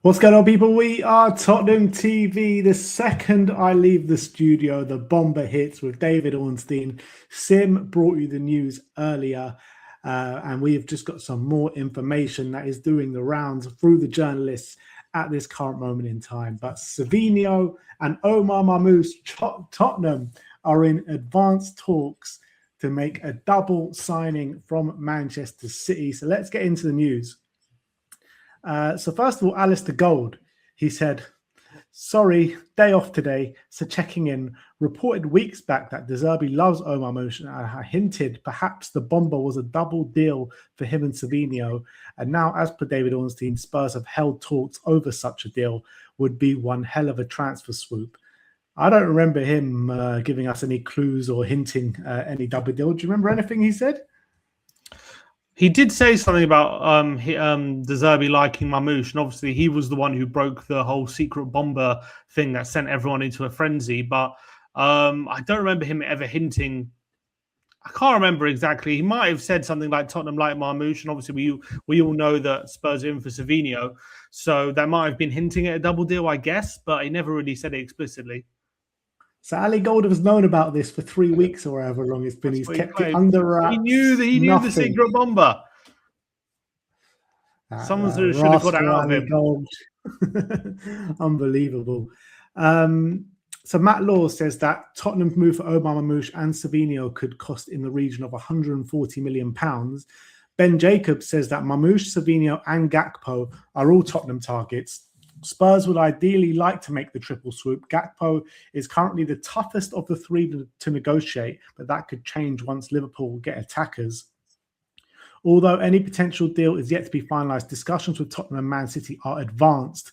What's going on, people? We are Tottenham TV. The second I leave the studio, the bomber hits with David Ornstein. Sim brought you the news earlier, and we've just got some more information that is doing the rounds through the journalists at this current moment in time. But Savinho and Omar Marmoush, Tottenham, are in advanced talks to make a double signing from Manchester City. So let's get into the news. So first of all, Alistair Gold, he said, sorry, day off today, so checking in. Reported weeks back that De Zerbi loves Omar Marmoush, and I hinted perhaps the bomber was a double deal for him and Savinho. And now, as per David Ornstein, Spurs have held talks over such a deal. Would be one hell of a transfer swoop. I don't remember him giving us any clues or hinting any double deal. Do you remember anything he said? He did say something about De Zerbi liking Marmoush, and obviously he was the one who broke the whole secret bomber thing that sent everyone into a frenzy. But I don't remember him ever hinting. I can't remember exactly. He might have said something like Tottenham like Marmoush, and obviously we all know that Spurs are in for Savinho, so that might have been hinting at a double deal, I guess. But he never really said it explicitly. So Ali Goldham has known about this for 3 weeks or however long it's been. He's kept it under wraps. He knew the secret bomber. Someone should have got it out of him. Unbelievable. So Matt Law says that Tottenham's move for Omar Marmoush and Savinho could cost in the region of £140 million. Ben Jacobs says that Marmoush, Savinho and Gakpo are all Tottenham targets. Spurs would ideally like to make the triple swoop. Gakpo is currently the toughest of the three to negotiate, but that could change once Liverpool get attackers. Although any potential deal is yet to be finalised, discussions with Tottenham and Man City are advanced.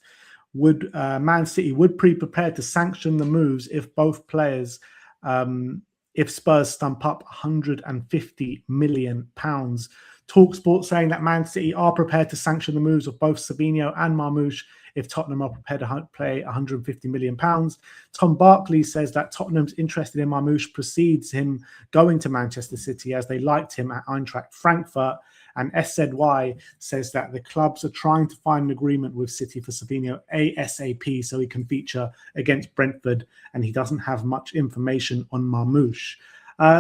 Man City would be prepared to sanction the moves if both players, if Spurs stump up £150 million. TalkSport saying that Man City are prepared to sanction the moves of both Savinho and Marmoush if Tottenham are prepared to pay £150 million. Tom Barkley says that Tottenham's interested in Marmoush precedes him going to Manchester City as they liked him at Eintracht Frankfurt. And SZY says that the clubs are trying to find an agreement with City for Savinho ASAP so he can feature against Brentford, and he doesn't have much information on Marmoush.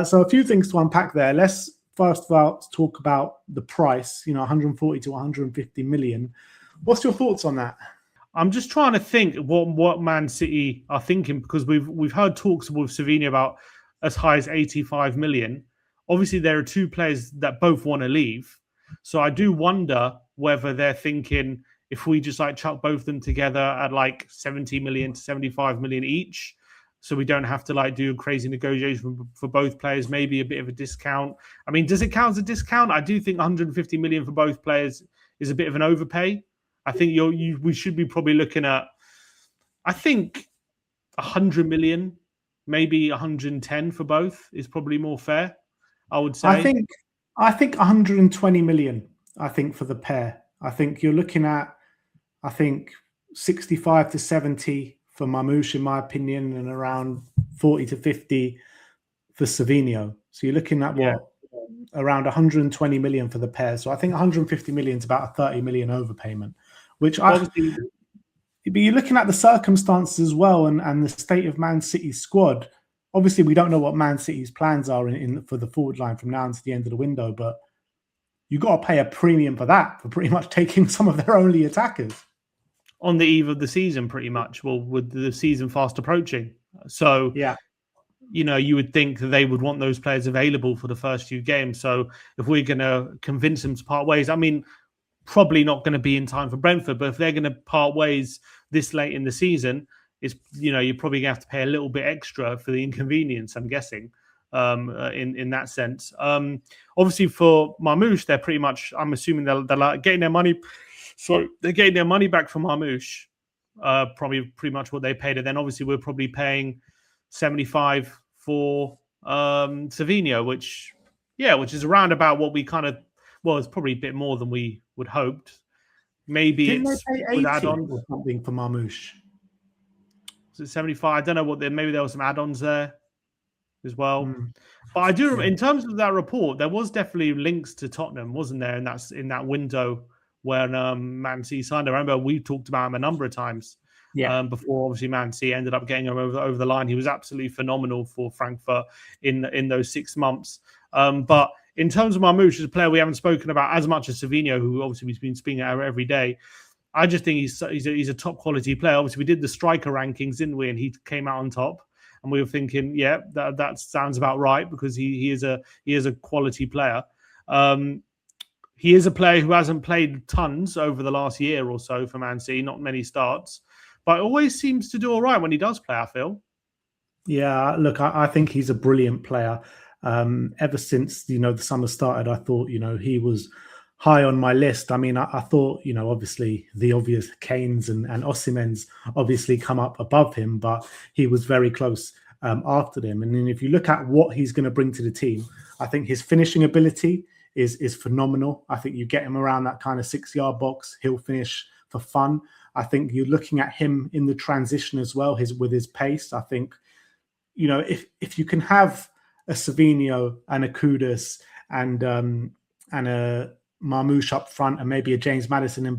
So a few things to unpack there. Let's first of all talk about the price, 140 to 150 million. What's your thoughts on that? I'm just trying to think what Man City are thinking, because we've heard talks with Savinho about as high as 85 million. Obviously, there are two players that both want to leave. So I do wonder whether they're thinking if we just chuck both of them together at 70 million to 75 million each, so we don't have to do a crazy negotiation for both players, maybe a bit of a discount. I mean, does it count as a discount? I do think 150 million for both players is a bit of an overpay. I think we should be probably looking at, I think 100 million, maybe 110 for both is probably more fair, I would say. I think 120 million, I think, for the pair. I think you're looking at, 65 to 70 for Marmoush, in my opinion, and around 40 to 50 for Savinho. So you're looking at around 120 million for the pair. So I think 150 million is about a 30 million overpayment, which obviously, but you're looking at the circumstances as well and the state of Man City's squad. Obviously, we don't know what Man City's plans are for the forward line from now until the end of the window, but you've got to pay a premium for that, for pretty much taking some of their only attackers. On the eve of the season, pretty much. Well, with the season fast approaching. So, you would think that they would want those players available for the first few games. So if we're going to convince them to part ways, I mean, probably not going to be in time for Brentford, but if they're going to part ways this late in the season, it's, you're probably going to have to pay a little bit extra for the inconvenience, I'm guessing, in that sense. Obviously, for Marmoush, they're pretty much, I'm assuming they're getting their money. So they're getting their money back from Marmoush, probably pretty much what they paid. And then obviously we're probably paying 75 for Savinho, which is around about what we it's probably a bit more than we would hoped. Maybe Didn't it's they pay with add-ons or something for Marmoush. Was it 75? I don't know maybe there were some add-ons there as well. But I do, in terms of that report, there was definitely links to Tottenham, wasn't there, in that window when Man City signed him. I remember we talked about him a number of times. Before obviously Man City ended up getting him over the line. He was absolutely phenomenal for Frankfurt in those 6 months. But in terms of Marmoush, as a player we haven't spoken about as much as Savinho, who obviously we've been speaking about every day. I just think he's a top quality player. Obviously, we did the striker rankings, didn't we? And he came out on top. And we were thinking, yeah, that sounds about right, because he is a quality player. He is a player who hasn't played tons over the last year or so for Man City, not many starts, but always seems to do all right when he does play, I feel. Yeah, look, I think he's a brilliant player. Ever since, the summer started, I thought, he was high on my list. I mean, I thought, obviously the obvious Kane's and Osimhen's obviously come up above him, but he was very close after them. And then if you look at what he's going to bring to the team, I think his finishing ability is phenomenal. I think you get him around that kind of 6-yard box, he'll finish for fun. I think you're looking at him in the transition as well, with his pace. I think, if you can have a Savinho and a Kudus and a Marmoush up front and maybe a James Maddison in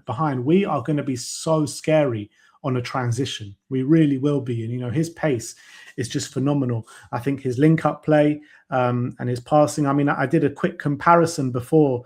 behind, we are going to be so scary on a transition. We really will be. And, his pace is just phenomenal. I think his link-up play and his passing, I mean, I did a quick comparison before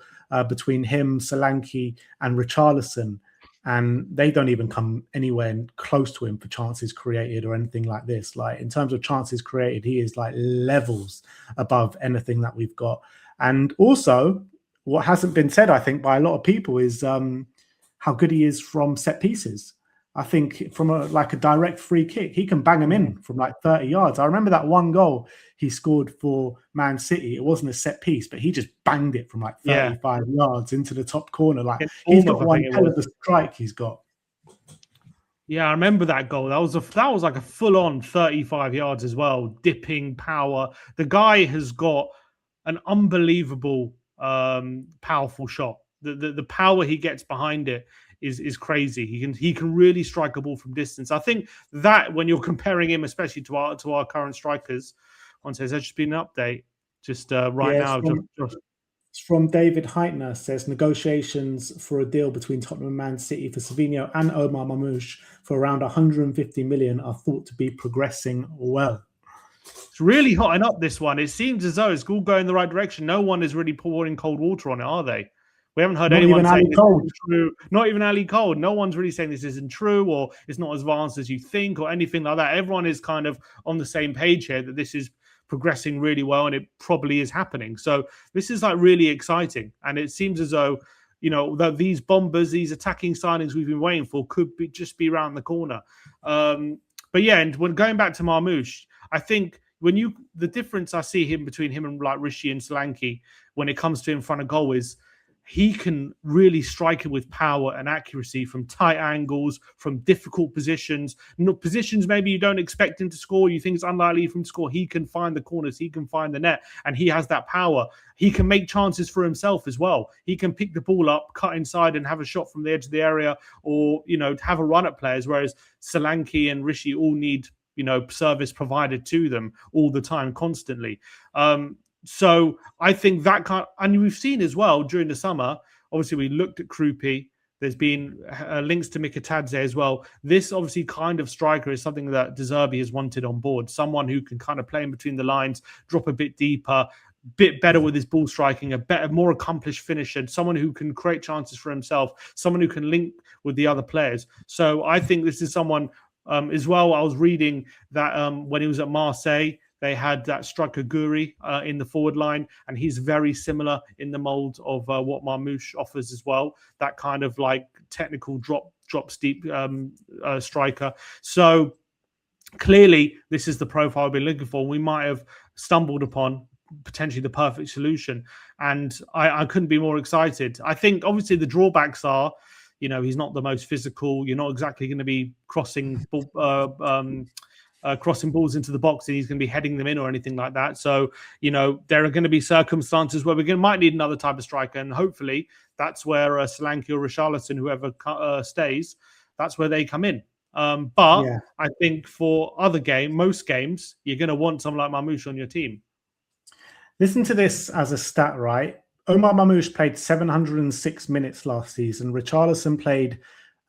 between him, Solanke and Richarlison, and they don't even come anywhere close to him for chances created or anything like this. Like, in terms of chances created, he is like levels above anything that we've got. And also, what hasn't been said, I think, by a lot of people is how good he is from set pieces. I think from a direct free kick, he can bang them in from like 30 yards. I remember that one goal he scored for Man City. It wasn't a set piece, but he just banged it from like 35 yards into the top corner. Like, he's got one hell of a strike he's got. Yeah, I remember that goal. That was like a full-on 35 yards as well, dipping power. The guy has got an unbelievable powerful shot. The power he gets behind it is crazy. He can really strike a ball from distance. I think that when you're comparing him, especially to our current strikers, one says there's just been an update just right now. It's from David Heitner, says negotiations for a deal between Tottenham and Man City for Savinho and Omar Marmoush for around 150 million are thought to be progressing well. It's really hotting up, this one. It seems as though it's all going in the right direction. No one is really pouring cold water on it, are they? We haven't heard anyone saying this isn't true. Not even Ali Cold. No one's really saying this isn't true or it's not as advanced as you think or anything like that. Everyone is kind of on the same page here that this is progressing really well and it probably is happening. So this is like really exciting. And it seems as though, that these bombers, these attacking signings we've been waiting for could just be around the corner. But yeah, and when going back to Marmoush, I think the difference I see between him and like Rishi and Solanke when it comes to in front of goal is he can really strike it with power and accuracy from tight angles, from difficult positions. Positions maybe you don't expect him to score, you think it's unlikely for him to score. He can find the corners, he can find the net, and he has that power. He can make chances for himself as well. He can pick the ball up, cut inside and have a shot from the edge of the area or, have a run at players, whereas Solanke and Rishi all need, service provided to them all the time, constantly. So I think and we've seen as well during the summer, obviously we looked at Krupi. There's been links to Mikatadze as well. This obviously kind of striker is something that De Zerbi has wanted on board. Someone who can kind of play in between the lines, drop a bit deeper, bit better with his ball striking, a better, more accomplished finisher, someone who can create chances for himself, someone who can link with the other players. So I think this is someone as well. I was reading that when he was at Marseille, they had that striker Guri in the forward line, and he's very similar in the mold of what Marmoush offers as well. That kind of like technical drop steep striker. So clearly, this is the profile we've been looking for. We might have stumbled upon potentially the perfect solution, and I couldn't be more excited. I think obviously the drawbacks are, he's not the most physical. You're not exactly going to be crossing balls into the box and he's going to be heading them in or anything like that. So, there are going to be circumstances where might need another type of striker. And hopefully that's where Solanke or Richarlison, whoever stays, that's where they come in. But I think for most games, you're going to want someone like Marmoush on your team. Listen to this as a stat, right? Omar Marmoush played 706 minutes last season. Richarlison played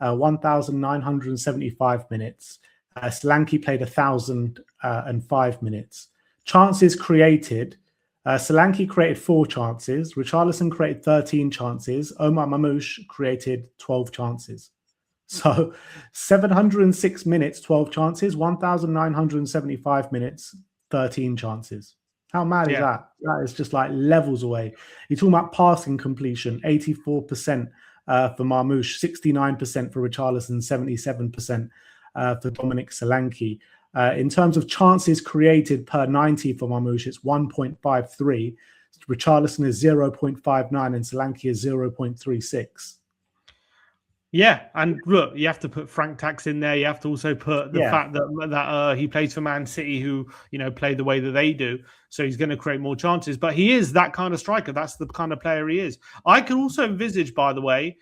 1,975 minutes. Solanke played 1,005 minutes. Chances created. Solanke created 4 chances. Richarlison created 13 chances. Omar Marmoush created 12 chances. So 706 minutes, 12 chances. 1,975 minutes, 13 chances. How mad is that? That is just like levels away. You're talking about passing completion, 84% for Marmoush, 69% for Richarlison, 77% for Dominic Solanke. In terms of chances created per 90 for Marmoush, it's 1.53. Richarlison is 0.59 and Solanke is 0.36. Yeah, and look, you have to put Frank Tax in there. You have to also put the fact that he plays for Man City, who play the way that they do. So he's going to create more chances. But he is that kind of striker. That's the kind of player he is. I can also envisage, by the way,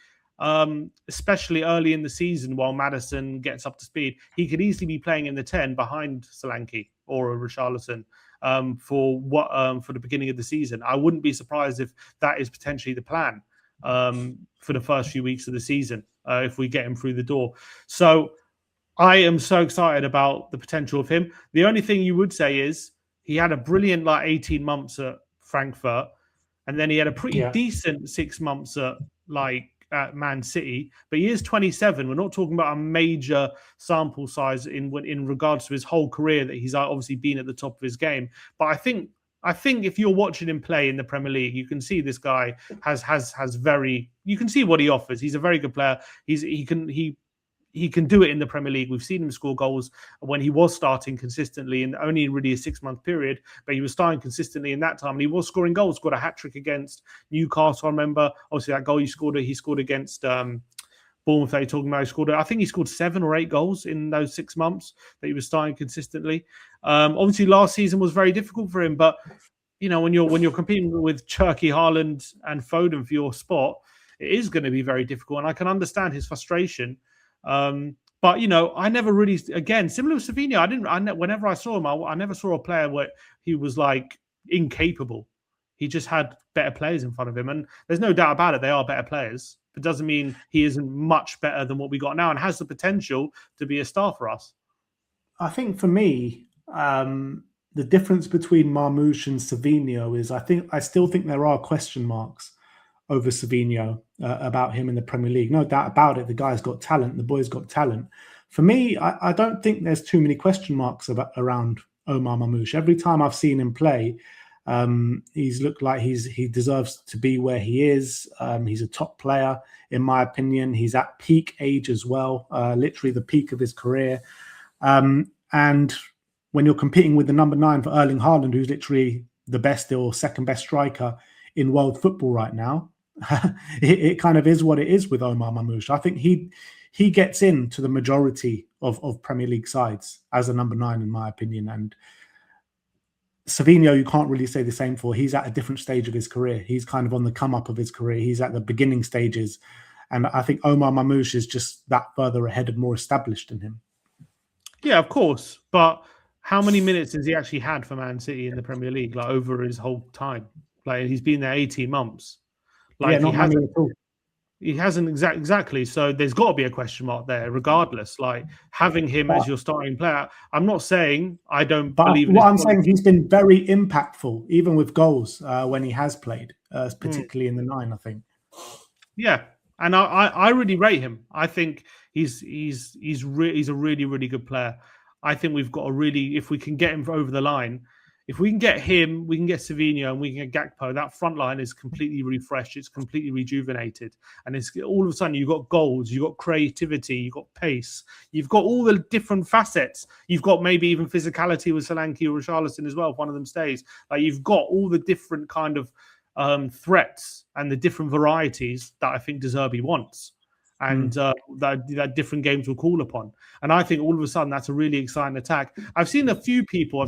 especially early in the season while Maddison gets up to speed, he could easily be playing in the 10 behind Solanke or Richarlison for the beginning of the season. I wouldn't be surprised if that is potentially the plan for the first few weeks of the season. If we get him through the door. So I am so excited about the potential of him. The only thing you would say is he had a brilliant 18 months at Frankfurt, and then he had a pretty decent 6 months at Man City. But he is 27. We're not talking about a major sample size in regards to his whole career that he's obviously been at the top of his game. But I think if you're watching him play in the Premier League, you can see this guy you can see what he offers. He's a very good player. He can do it in the Premier League. We've seen him score goals when he was starting consistently, and only really a 6-month period, but he was starting consistently in that time, and he was scoring goals. Scored a hat-trick against Newcastle, I remember. Obviously, that goal he scored against Bournemouth that you're talking about. I think he scored 7 or 8 goals in those 6 months that he was starting consistently. Obviously, last season was very difficult for him, but when you're competing with Cherky, Haaland, and Foden for your spot, it is going to be very difficult, and I can understand his frustration. But I never really, again, similar with Savinho, whenever I saw him, I never saw a player where he was incapable. He just had better players in front of him, and there's no doubt about it. They are better players. It doesn't mean he isn't much better than what we got now and has the potential to be a star for us. I think for me, the difference between Marmoush and Savinho is I still think there are question marks over Savinho about him in the Premier League. No doubt about it. The guy's got talent. The boy's got talent. For me, I don't think there's too many question marks around Omar Marmoush. Every time I've seen him play, he's looked like he deserves to be where he is. He's a top player, in my opinion. He's at peak age as well, literally the peak of his career. And when you're competing with the number 9 for Erling Haaland, who's literally the best or second best striker in world football right now, it kind of is what it is with Omar Marmoush. I think he gets into the majority of Premier League sides as a number 9, in my opinion. And Savinho, you can't really say the same for. He's at a different stage of his career. He's kind of on the come up of his career. He's at the beginning stages. And I think Omar Marmoush is just that further ahead and more established than him. Yeah, of course. But how many minutes has he actually had for Man City in the Premier League, over his whole time? He's been there 18 months. Not many at all. He hasn't exactly. So there's got to be a question mark there, regardless. Having him as your starting player, I'm not saying I don't believe in. What I'm saying, he's been very impactful, even with goals when he has played, particularly in the 9, I think. Yeah, and I really rate him. I think he's a really, really good player. I think we've got if we can get him over the line. If we can get him, we can get Savinho, and we can get Gakpo. That front line is completely refreshed. It's completely rejuvenated. And it's all of a sudden, you've got goals, you've got creativity, you've got pace. You've got all the different facets. You've got maybe even physicality with Solanke or Richarlison as well, if one of them stays. You've got all the different kind of threats and the different varieties that I think De Zerbi wants. and that different games will call upon. And I think all of a sudden that's a really exciting attack. I've seen a few people,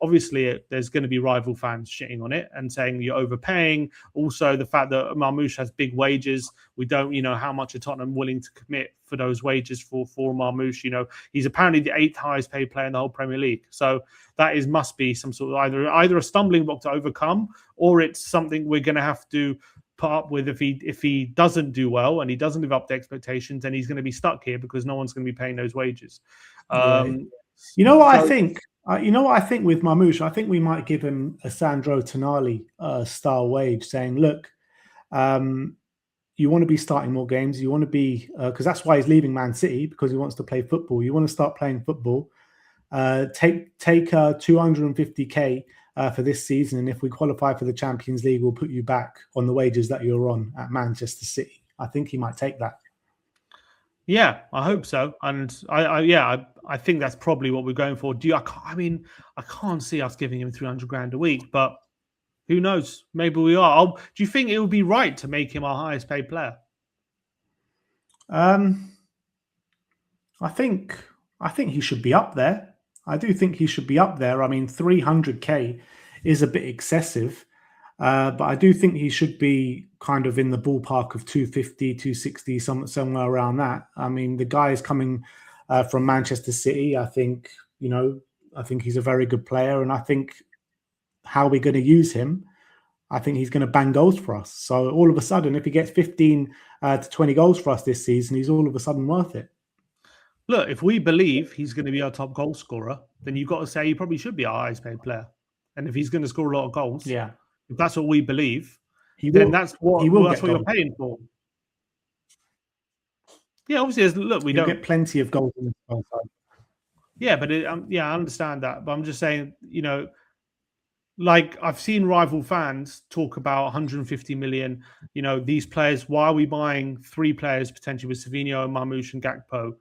obviously there's going to be rival fans shitting on it and saying you're overpaying. Also the fact that Marmoush has big wages. We don't, how much are Tottenham willing to commit for those wages for Marmoush. He's apparently the 8th highest paid player in the whole Premier League. So that must be some sort of either a stumbling block to overcome, or it's something we're going to have to put up with if he doesn't do well and he doesn't live up to expectations, and he's going to be stuck here because no one's going to be paying those wages. I think? I think with Marmoush, I think we might give him a Sandro Tonali style wage, saying, look, you want to be starting more games. You want to be, because that's why he's leaving Man City, because he wants to play football. You want to start playing football. Take 250k for this season, and if we qualify for the Champions League, we'll put you back on the wages that you're on at Manchester City. I think he might take that. Yeah, I hope so, and I think that's probably what we're going for. I can't see us giving him 300 grand a week, but who knows? Maybe we are. Do you think it would be right to make him our highest paid player? I think he should be up there. I do think he should be up there. I mean, 300k is a bit excessive, but I do think he should be kind of in the ballpark of 250, 260, somewhere around that. I mean, the guy is coming from Manchester City. I think he's a very good player, and I think how we're going to use him, I think he's going to bang goals for us. So all of a sudden, if he gets 15 to 20 goals for us this season, he's all of a sudden worth it. Look, if we believe he's going to be our top goal scorer, then you've got to say he probably should be our highest paid player. And if he's going to score a lot of goals, if that's what we believe, then that's what you're paying for. Yeah, obviously, look, we don't get plenty of goals in the side. Yeah, but I understand that. But I'm just saying, like I've seen rival fans talk about 150 million. These players. Why are we buying 3 players potentially with Savinho, Marmoush, and Gakpo,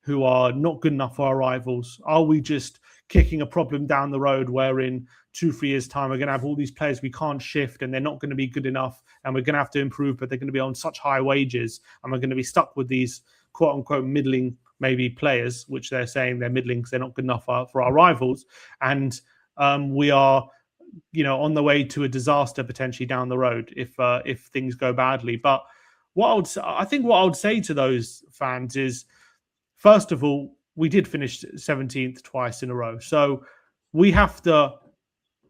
who are not good enough for our rivals? Are we just kicking a problem down the road where in 2-3 years' time we're going to have all these players we can't shift and they're not going to be good enough and we're going to have to improve, but they're going to be on such high wages and we're going to be stuck with these quote-unquote middling maybe players, which they're saying they're middling because they're not good enough for our rivals. And we are on the way to a disaster potentially down the road if things go badly. But what I would say to those fans is, first of all, we did finish 17th twice in a row. So we have to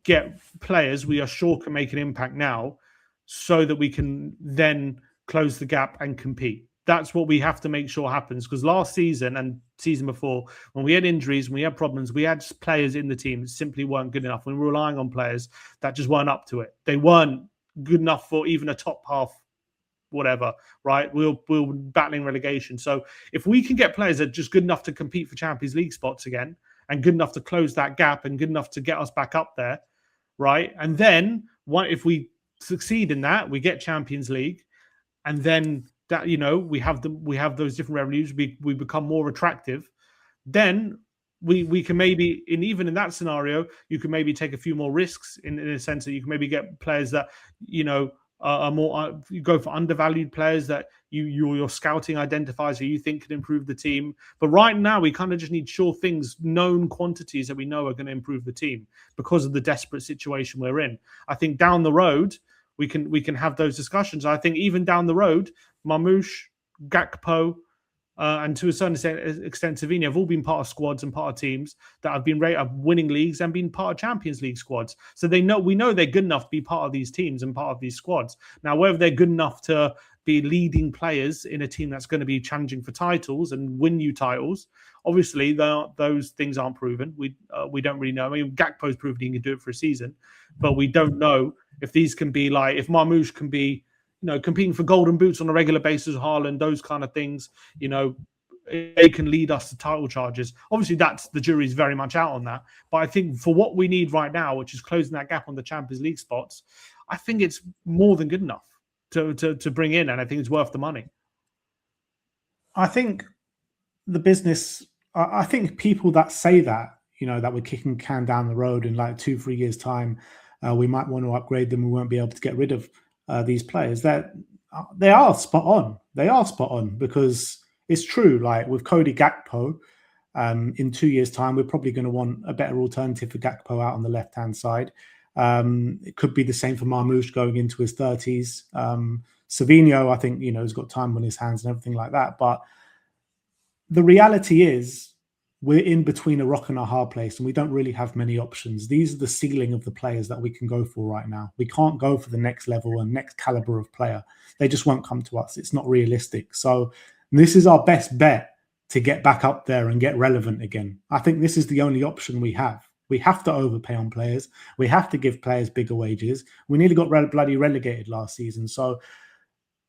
get players we are sure can make an impact now so that we can then close the gap and compete. That's what we have to make sure happens, because last season and season before, when we had injuries, when we had problems, we had players in the team that simply weren't good enough. We were relying on players that just weren't up to it. They weren't good enough for even a top half whatever, right? We're battling relegation. So if we can get players that are just good enough to compete for Champions League spots again and good enough to close that gap and good enough to get us back up there, right? And then if we succeed in that, we get Champions League, and then that we have those different revenues, we become more attractive, then we can maybe even in that scenario you can maybe take a few more risks in a sense that you can maybe get players that are more you go for undervalued players that your scouting identifies who you think can improve the team. But right now we kind of just need sure things, known quantities that we know are going to improve the team because of the desperate situation we're in. I think down the road we can have those discussions. I think even down the road, Marmoush, Gakpo, and to a certain extent Savinho have all been part of squads and part of teams that have been rated winning leagues and been part of Champions League squads. So we know they're good enough to be part of these teams and part of these squads. Now, whether they're good enough to be leading players in a team that's going to be challenging for titles and win new titles, obviously those things aren't proven. We don't really know. I mean, Gakpo's proven he can do it for a season, but we don't know if these can be like, if Marmoush can be, competing for golden boots on a regular basis, Haaland, those kind of things, they can lead us to title charges. Obviously, the jury's very much out on that. But I think for what we need right now, which is closing that gap on the Champions League spots, I think it's more than good enough to bring in, and I think it's worth the money. I think the business, I think people that say that, that we're kicking can down the road in like 2-3 years' time, we might want to upgrade them. We won't be able to get rid of these players. That They are spot on. They are spot on because it's true. Like with Cody Gakpo, in 2 years' time, we're probably going to want a better alternative for Gakpo out on the left-hand side. It could be the same for Marmoush going into his 30s. Savinho, I think, has got time on his hands and everything like that. But the reality is we're in between a rock and a hard place and we don't really have many options. These are the ceiling of the players that we can go for right now. We can't go for the next level and next caliber of player. They just won't come to us. It's not realistic. So this is our best bet to get back up there and get relevant again. I think this is the only option we have. We have to overpay on players. We have to give players bigger wages. We nearly got bloody relegated last season. So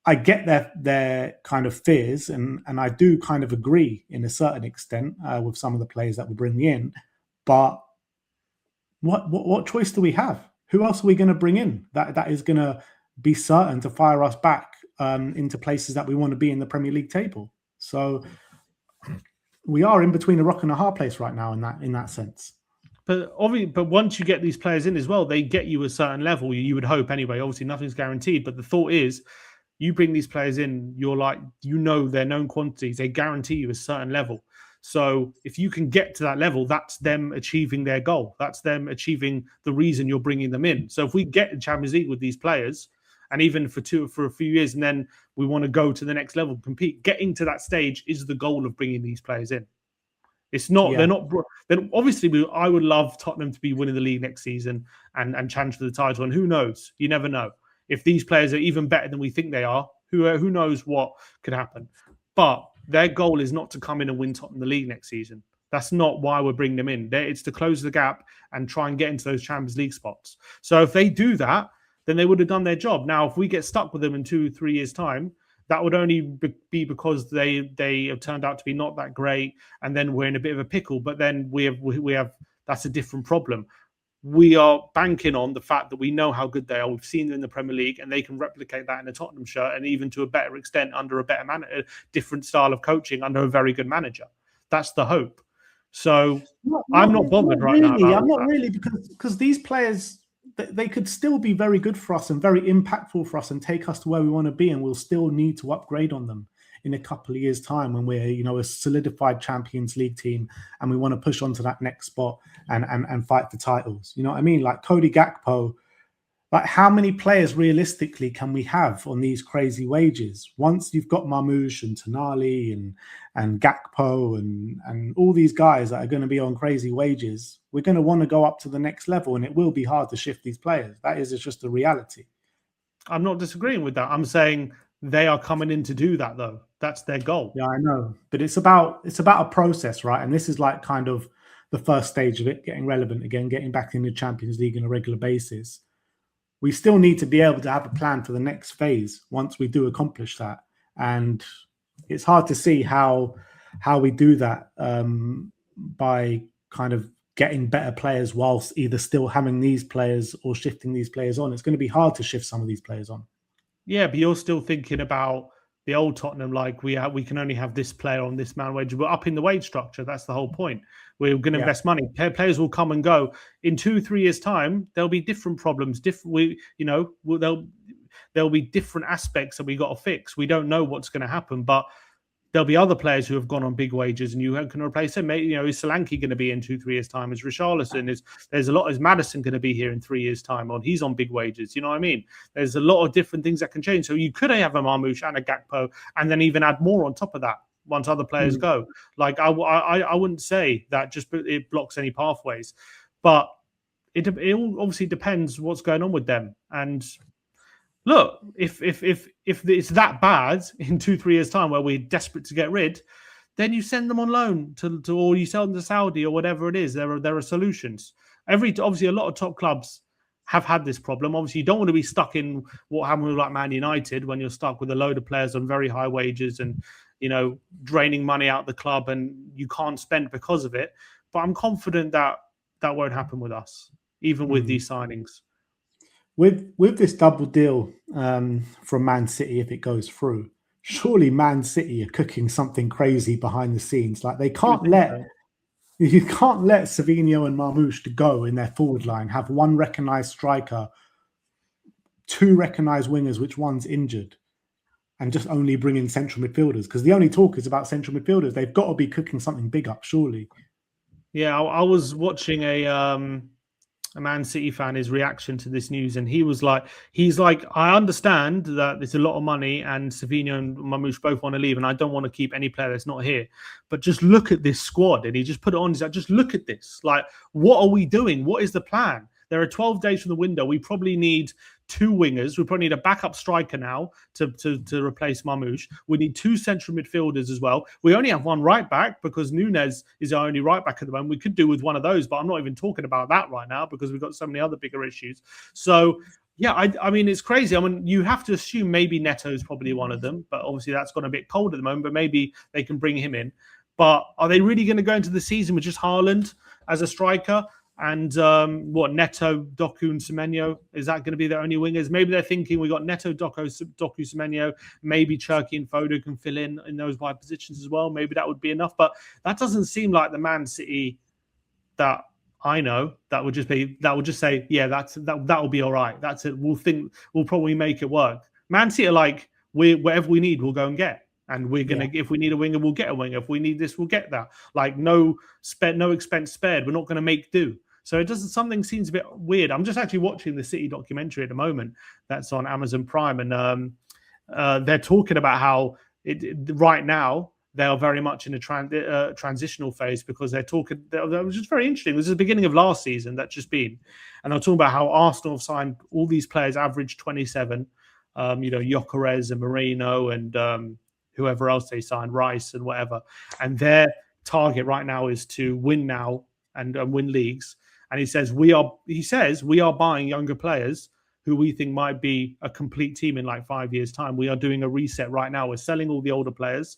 I get their kind of fears, and I do kind of agree in a certain extent with some of the players that we're bringing in. But what choice do we have? Who else are we going to bring in that is going to be certain to fire us back into places that we want to be in the Premier League table? So we are in between a rock and a hard place right now in that sense. But obviously, once you get these players in as well, they get you a certain level. You would hope anyway. Obviously, nothing's guaranteed. But the thought is, you bring these players in, you're like, they're known quantities. They guarantee you a certain level. So if you can get to that level, that's them achieving their goal. That's them achieving the reason you're bringing them in. So if we get the Champions League with these players, and even for a few years, and then we want to go to the next level, compete, getting to that stage is the goal of bringing these players in. It's not, they're not, then obviously I would love Tottenham to be winning the league next season and challenge for the title. And who knows? You never know. If these players are even better than we think they are, who knows what could happen. But their goal is not to come in and win Tottenham the league next season. That's not why we're bringing them in. It's to close the gap and try and get into those Champions League spots. So if they do that, then they would have done their job. Now, if we get stuck with them in 2-3 years' time, that would only be because they have turned out to be not that great, and then we're in a bit of a pickle. But then we have that's a different problem. We are banking on the fact that we know how good they are. We've seen them in the Premier League, and they can replicate that in a Tottenham shirt, and even to a better extent under a better manager, different style of coaching under a very good manager. That's the hope. So I'm not bothered right now. I'm not really, because these players, they could still be very good for us and very impactful for us and take us to where we want to be, and we'll still need to upgrade on them in a couple of years' time when we're, a solidified Champions League team and we want to push on to that next spot and fight for titles. You know what I mean? Like Cody Gakpo, like how many players realistically can we have on these crazy wages? Once you've got Marmoush and Tonali and Gakpo and all these guys that are going to be on crazy wages, we're going to want to go up to the next level, and it will be hard to shift these players. That is just a reality. I'm not disagreeing with that. I'm saying they are coming in to do that, though. That's their goal. Yeah, I know. But it's about a process, right? And this is like kind of the first stage of it, getting relevant again, getting back in the Champions League on a regular basis. We still need to be able to have a plan for the next phase once we do accomplish that. And it's hard to see how we do that by kind of getting better players whilst either still having these players or shifting these players on. It's going to be hard to shift some of these players on. Yeah, but you're still thinking about the old Tottenham, like we can only have this player on this man wage. We're up in the wage structure. That's the whole point. We're going to invest money. Players will come and go. In 2-3 years' time, there'll be different problems. There'll be different aspects that we got to fix. We don't know what's going to happen, but there'll be other players who have gone on big wages, and you can replace them. Is Solanke going to be in 2-3 years' time? Is Richarlison? Is Maddison going to be here in 3 years' time? Or he's on big wages. You know what I mean? There's a lot of different things that can change. So you could have a Marmoush and a Gakpo, and then even add more on top of that once other players go. Like I wouldn't say that just it blocks any pathways, but it obviously depends what's going on with them. And look, if it's that bad in 2-3 years' time where we're desperate to get rid, then you send them on loan to or you sell them to Saudi or whatever it is. There are solutions. Obviously a lot of top clubs have had this problem. Obviously, you don't want to be stuck in what happened with like Man United when you're stuck with a load of players on very high wages and draining money out the club and you can't spend because of it. But I'm confident that won't happen with us, even with these signings. With this double deal from Man City, if it goes through, surely Man City are cooking something crazy behind the scenes. Like you can't let Savinho and Marmoush to go in their forward line, have one recognised striker, two recognised wingers, which one's injured. and just only bring in central midfielders, because the only talk is about central midfielders. They've got to be cooking something big up, surely. Yeah, I was watching a Man City fan, his reaction to this news, and he's like, I understand that it's a lot of money, and Savinho and Marmoush both want to leave, and I don't want to keep any player that's not here. But just look at this squad, and he just put it on. He's like, just look at this. Like, what are we doing? What is the plan? There are 12 days from the window. We probably need 2 wingers. We probably need a backup striker now to replace Marmoush. We need 2 central midfielders as well. We only have 1 right back because Nunes is our only right back at the moment. We could do with one of those, but I'm not even talking about that right now because we've got so many other bigger issues. So, yeah, I mean, it's crazy. I mean, you have to assume maybe Neto is probably one of them, but obviously that's gone a bit cold at the moment, but maybe they can bring him in. But are they really going to go into the season with just Haaland as a striker? And Neto, Doku, and Semenyo, is that going to be their only wingers? Maybe they're thinking we got Neto, Doku, Semenyo, maybe Cherki and Foden can fill in those wide positions as well. Maybe that would be enough. But that doesn't seem like the Man City that I know that would just say, yeah, that will be all right. That's it. We'll probably make it work. Man City are like, whatever we need, we'll go and get. And we're gonna, if we need a winger, we'll get a winger. If we need this, we'll get that. Like no expense spared. We're not going to make do. So something seems a bit weird. I'm just actually watching the City documentary at the moment that's on Amazon Prime, and they're talking about how right now they are very much in a transitional phase because they're talking. That was just very interesting. This is the beginning of last season that's just been, and they're talking about how Arsenal have signed all these players, average 27. Gyökeres and Moreno and whoever else they signed, Rice and whatever, and their target right now is to win now and win leagues. And he says we are buying younger players who we think might be a complete team in like 5 years' time. We are doing a reset right now. We're selling all the older players.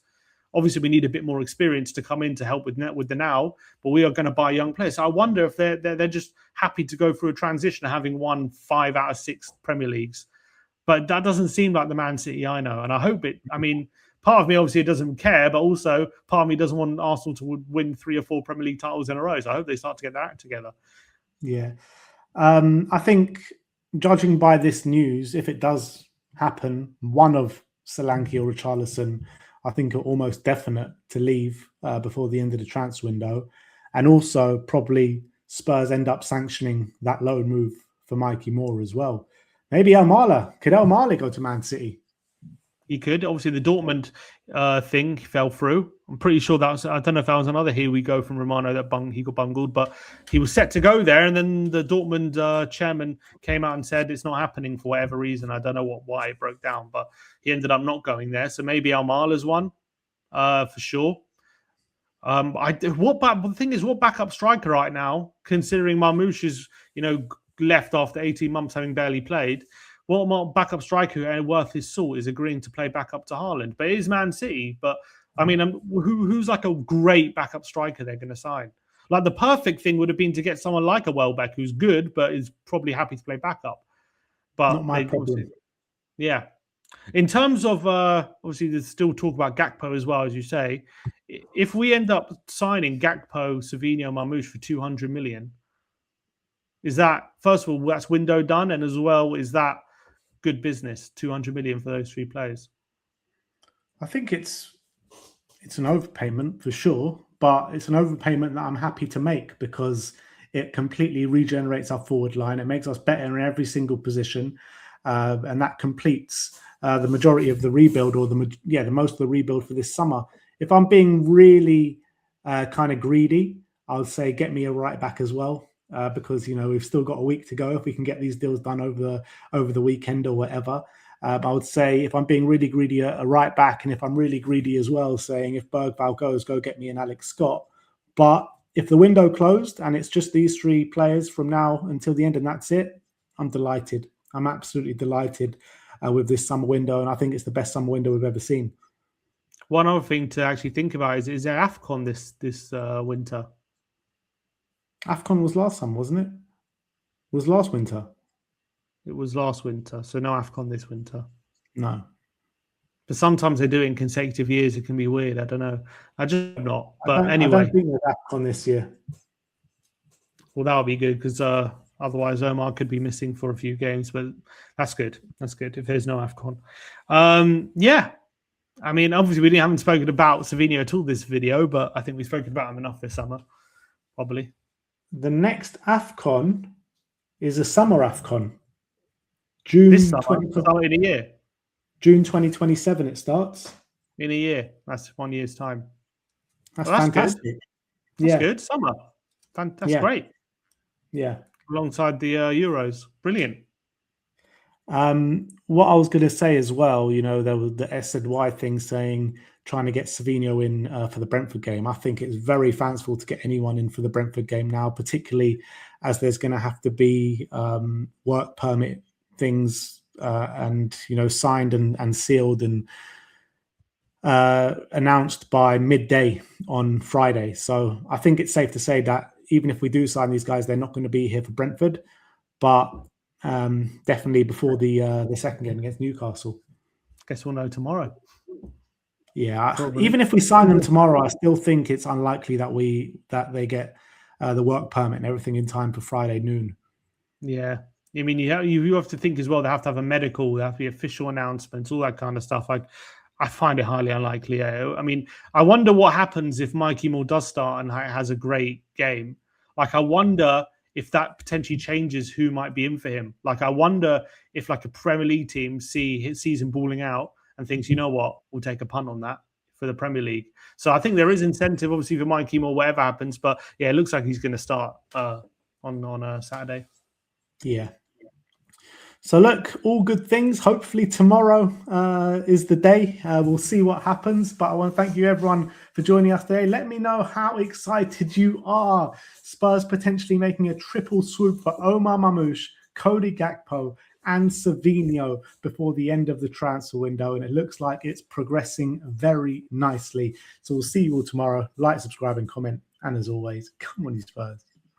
Obviously, we need a bit more experience to come in to help with the now, but we are going to buy young players. So I wonder if they're just happy to go through a transition of having won 5 out of 6 Premier Leagues. But that doesn't seem like the Man City I know. And I hope it, I mean, part of me obviously doesn't care, but also part of me doesn't want Arsenal to win 3 or 4 Premier League titles in a row. So I hope they start to get that act together. Yeah. I think judging by this news, if it does happen, one of Solanke or Richarlison, I think are almost definite to leave before the end of the transfer window. And also probably Spurs end up sanctioning that loan move for Mikey Moore as well. Maybe could El Mala go to Man City? He could. Obviously, the Dortmund thing fell through. I'm pretty sure that was, I don't know if that was another here we go from Romano that he got bungled, but he was set to go there. And then the Dortmund chairman came out and said it's not happening for whatever reason. I don't know why it broke down, but he ended up not going there. So maybe El Mala's one for sure. The thing is, what backup striker right now, considering Marmoush is, left after 18 months having barely played, what backup striker worth his salt is agreeing to play backup to Haaland? But it is Man City. But I mean, who's like a great backup striker they're going to sign? Like the perfect thing would have been to get someone like a Welbeck who's good, but is probably happy to play backup. But not my problem. Yeah. In terms of obviously, there's still talk about Gakpo as well, as you say. If we end up signing Gakpo, Savinho, Marmoush for 200 million, is that, first of all, that's window done, and as well, is that good business? 200 million for those 3 players. I think it's an overpayment for sure, but it's an overpayment that I'm happy to make because it completely regenerates our forward line. It makes us better in every single position, and that completes the majority of the rebuild, or the most of the rebuild for this summer. If I'm being really kind of greedy, I'll say get me a right back as well. Because we've still got a week to go if we can get these deals done over the weekend or whatever. I would say if I'm being really greedy, a right back, and if I'm really greedy as well, saying if Bergvall goes, go get me an Alex Scott. But if the window closed and it's just these 3 players from now until the end and that's it, I'm delighted. I'm absolutely delighted with this summer window, and I think it's the best summer window we've ever seen. One other thing to actually think about is there AFCON this winter? AFCON was last summer, wasn't it? It was last winter. It was last winter, so no AFCON this winter. No. But sometimes they do it in consecutive years. It can be weird. I don't know. I just not. But anyway. I don't think there's AFCON this year. Well, that would be good because Otherwise, Omar could be missing for a few games, but that's good. That's good if there's no AFCON. Yeah. I mean, obviously, we haven't spoken about Savinho at all this video, but I think we've spoken about him enough this summer, probably. The next AFCON is a summer AFCON. June this summer, in a year. June 2027 it starts. In a year. That's 1 year's time. That's fantastic. Good. That's good. Summer. That's great. Yeah. Alongside the Euros. Brilliant. What I was going to say as well, you know, there was the SNY thing saying trying to get Savinho in for the Brentford game. I think it's very fanciful to get anyone in for the Brentford game now, particularly as there's going to have to be work permit things and, you know, signed and sealed and announced by midday on Friday. So I think it's safe to say that even if we do sign these guys, they're not going to be here for Brentford, but definitely before the second game against Newcastle. Guess we'll know tomorrow. Yeah, probably. Even if we sign them tomorrow, I still think it's unlikely that they get the work permit and everything in time for Friday noon. Yeah, I mean, you have to think as well. They have to have a medical. There have to be official announcements, all that kind of stuff. Like, I find it highly unlikely. I mean, I wonder what happens if Mikey Moore does start and has a great game. Like, I wonder if that potentially changes who might be in for him. Like, I wonder if like a Premier League team sees him balling out and thinks, you know what, we'll take a punt on that for the Premier League. So I think there is incentive, obviously, for Mikey Moore, whatever happens. But yeah, it looks like he's going to start on Saturday. Yeah. So look, all good things. Hopefully tomorrow is the day. We'll see what happens. But I want to thank you everyone for joining us today. Let me know how excited you are. Spurs potentially making a triple swoop for Omar Marmoush, Cody Gakpo and Savinho before the end of the transfer window. And it looks like it's progressing very nicely. So we'll see you all tomorrow. Like, subscribe and comment. And as always, come on you Spurs.